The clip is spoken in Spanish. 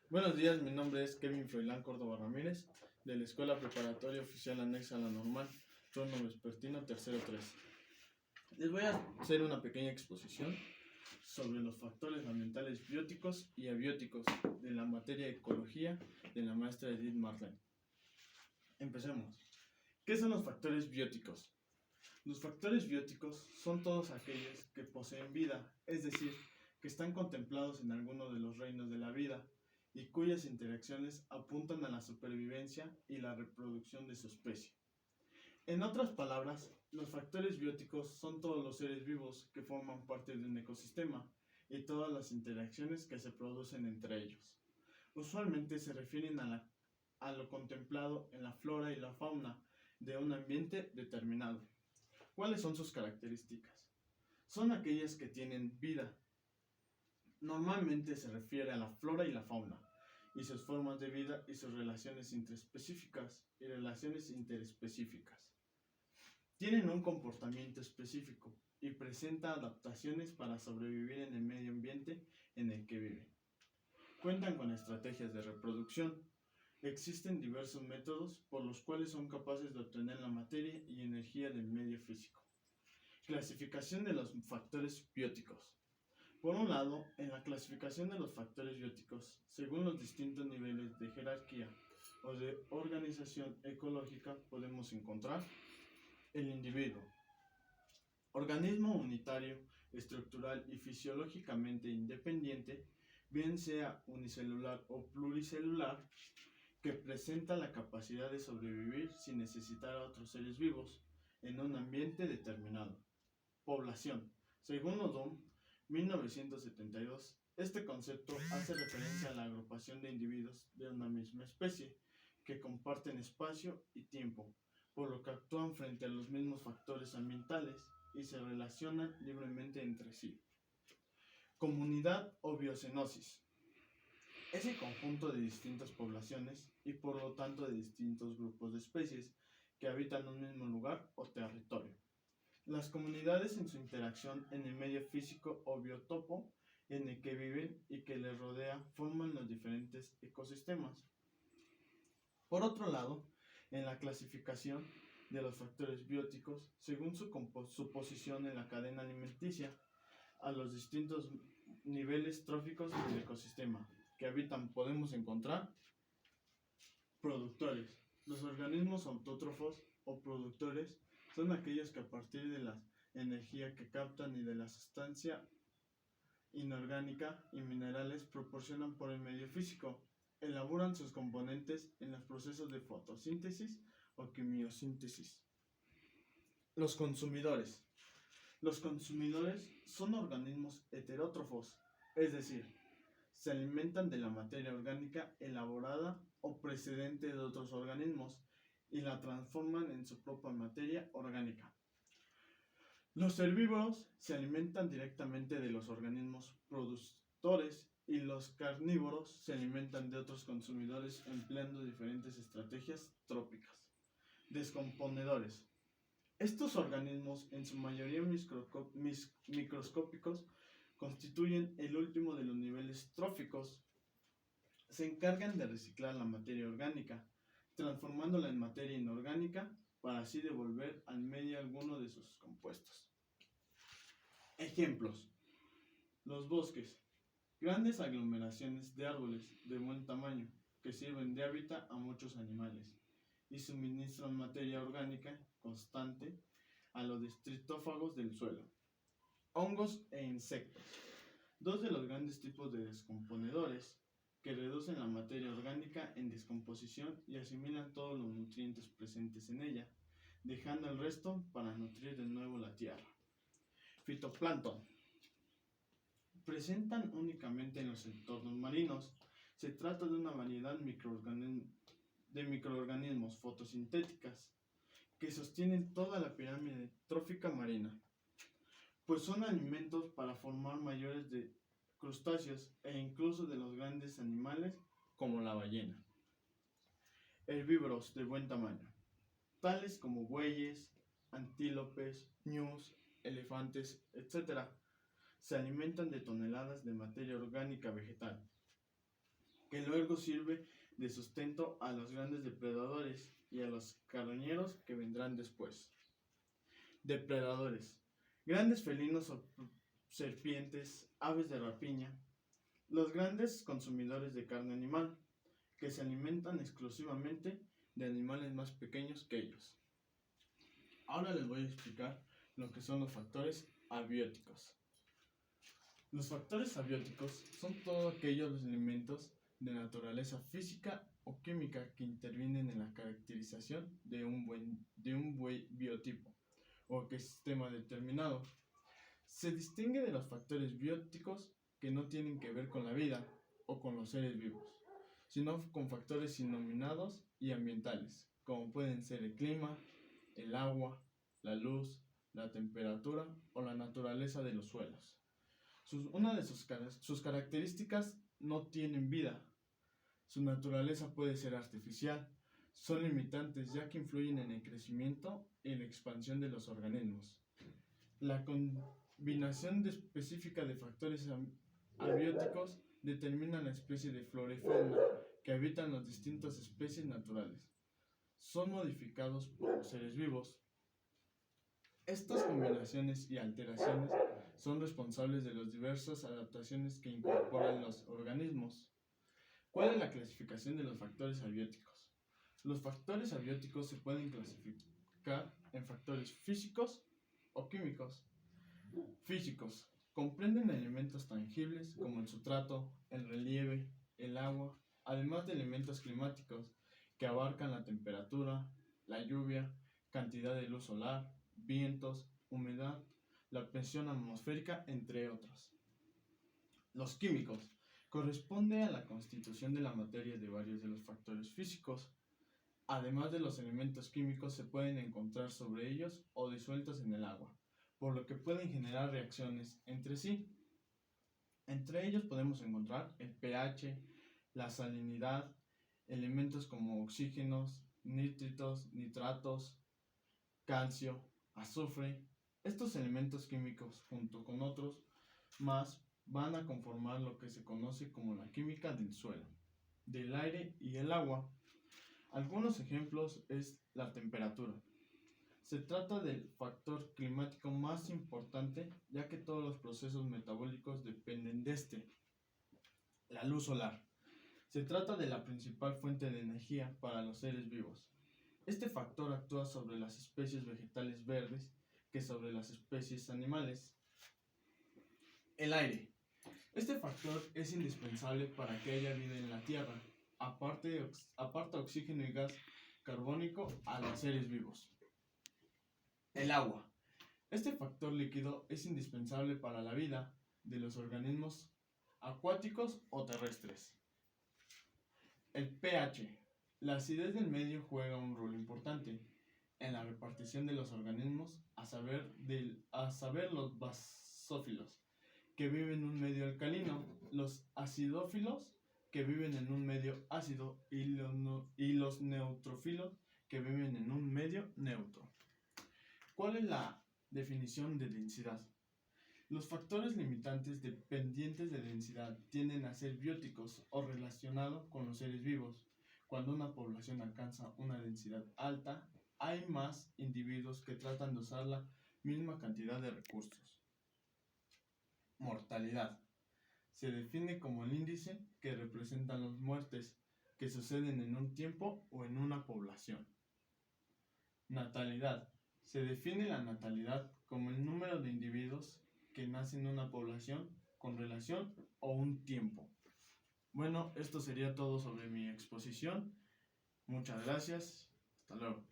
Buenos días, mi nombre es Kevin Froilán Córdoba Ramírez, de la Escuela Preparatoria Oficial Anexa a la Normal, turno vespertino tercero 3. Les voy a hacer una pequeña exposición sobre los factores ambientales bióticos y abióticos de la materia ecología de la maestra Edith Marlene. Empecemos. ¿Qué son los factores bióticos? Los factores bióticos son todos aquellos que poseen vida, es decir, que están contemplados en alguno de los reinos de la vida y cuyas interacciones apuntan a la supervivencia y la reproducción de su especie. En otras palabras, los factores bióticos son todos los seres vivos que forman parte de un ecosistema y todas las interacciones que se producen entre ellos. Usualmente se refieren a lo contemplado en la flora y la fauna de un ambiente determinado. ¿Cuáles son sus características? Son aquellas que tienen vida. Normalmente se refiere a la flora y la fauna, y sus formas de vida y sus relaciones intraespecíficas y relaciones interespecíficas. Tienen un comportamiento específico y presentan adaptaciones para sobrevivir en el medio ambiente en el que viven. Cuentan con estrategias de reproducción. Existen diversos métodos por los cuales son capaces de obtener la materia y energía del medio físico. Clasificación de los factores bióticos. Por un lado, en la clasificación de los factores bióticos, según los distintos niveles de jerarquía o de organización ecológica, podemos encontrar el individuo, organismo unitario, estructural y fisiológicamente independiente, bien sea unicelular o pluricelular, que presenta la capacidad de sobrevivir sin necesitar a otros seres vivos en un ambiente determinado. Población. Según Odom, 1972, este concepto hace referencia a la agrupación de individuos de una misma especie que comparten espacio y tiempo, por lo que actúan frente a los mismos factores ambientales y se relacionan libremente entre sí. Comunidad o biocenosis. Es el conjunto de distintas poblaciones y por lo tanto de distintos grupos de especies que habitan un mismo lugar o territorio. Las comunidades en su interacción en el medio físico o biotopo en el que viven y que les rodea forman los diferentes ecosistemas. Por otro lado, en la clasificación de los factores bióticos, según su posición en la cadena alimenticia, a los distintos niveles tróficos del ecosistema que habitan podemos encontrar productores. Los organismos autótrofos o productores son aquellos que a partir de la energía que captan y de la sustancia inorgánica y minerales proporcionan por el medio físico, elaboran sus componentes en los procesos de fotosíntesis o quimiosíntesis. Los consumidores. Los consumidores son organismos heterótrofos, es decir, se alimentan de la materia orgánica elaborada o precedente de otros organismos y la transforman en su propia materia orgánica. Los herbívoros se alimentan directamente de los organismos productores y los carnívoros se alimentan de otros consumidores empleando diferentes estrategias tróficas. Descomponedores. Estos organismos, en su mayoría microscópicos, constituyen el último de los niveles tróficos. Se encargan de reciclar la materia orgánica, transformándola en materia inorgánica para así devolver al medio alguno de sus compuestos. Ejemplos. Los bosques. Grandes aglomeraciones de árboles de buen tamaño que sirven de hábitat a muchos animales y suministran materia orgánica constante a los detritófagos del suelo. Hongos e insectos. Dos de los grandes tipos de descomponedores que reducen la materia orgánica en descomposición y asimilan todos los nutrientes presentes en ella, dejando el resto para nutrir de nuevo la tierra. Fitoplancton. Presentan únicamente en los entornos marinos. Se trata de una variedad de microorganismos fotosintéticas que sostienen toda la pirámide trófica marina, pues son alimentos para formar mayores de crustáceos e incluso de los grandes animales como la ballena. Herbívoros de buen tamaño, tales como bueyes, antílopes, ñus, elefantes, etc. Se alimentan de toneladas de materia orgánica vegetal. que luego sirve de sustento a los grandes depredadores y a los carroñeros que vendrán después. Depredadores: grandes felinos o serpientes, aves de rapiña, los grandes consumidores de carne animal, que se alimentan exclusivamente de animales más pequeños que ellos. Ahora les voy a explicar lo que son los factores abióticos. Los factores abióticos son todos aquellos elementos de naturaleza física o química que intervienen en la caracterización de un biotipo o ecosistema determinado. Se distingue de los factores bióticos que no tienen que ver con la vida o con los seres vivos, sino con factores innominados y ambientales, como pueden ser el clima, el agua, la luz, la temperatura o la naturaleza de los suelos. Una de sus características no tienen vida. Su naturaleza puede ser artificial. Son limitantes ya que influyen en el crecimiento y la expansión de los organismos. La combinación específica de factores abióticos determina la especie de flora y fauna que habitan las distintas especies naturales. Son modificados por los seres vivos. Estas combinaciones y alteraciones son responsables de las diversas adaptaciones que incorporan los organismos. ¿Cuál es la clasificación de los factores abióticos? Los factores abióticos se pueden clasificar en factores físicos o químicos. Físicos: comprenden elementos tangibles como el sustrato, el relieve, el agua, además de elementos climáticos que abarcan la temperatura, la lluvia, cantidad de luz solar, vientos, humedad, la presión atmosférica, entre otros. Los químicos: corresponde a la constitución de la materia de varios de los factores físicos. Además de los elementos químicos, se pueden encontrar sobre ellos o disueltos en el agua, por lo que pueden generar reacciones entre sí. Entre ellos podemos encontrar el pH, la salinidad, elementos como oxígenos, nítritos, nitratos, calcio, azufre. Estos elementos químicos, junto con otros más, van a conformar lo que se conoce como la química del suelo, del aire y el agua. Algunos ejemplos es la temperatura. Se trata del factor climático más importante, ya que todos los procesos metabólicos dependen de este. La luz solar. Se trata de la principal fuente de energía para los seres vivos. Este factor actúa sobre las especies vegetales verdes que sobre las especies animales. El aire. Este factor es indispensable para que haya vida en la Tierra. Aparta oxígeno y gas carbónico a los seres vivos. El agua. Este factor líquido es indispensable para la vida de los organismos acuáticos o terrestres. El pH. La acidez del medio juega un rol importante en la repartición de los organismos, a saber los basófilos, que viven en un medio alcalino, los acidófilos, que viven en un medio ácido, y los neutrófilos, que viven en un medio neutro. ¿Cuál es la definición de densidad? Los factores limitantes dependientes de densidad tienden a ser bióticos o relacionados con los seres vivos. Cuando una población alcanza una densidad alta, hay más individuos que tratan de usar la misma cantidad de recursos. Mortalidad. Se define como el índice que representa las muertes que suceden en un tiempo o en una población. Natalidad. Se define la natalidad como el número de individuos que nacen en una población con relación o un tiempo. Bueno, esto sería todo sobre mi exposición. Muchas gracias. Hasta luego.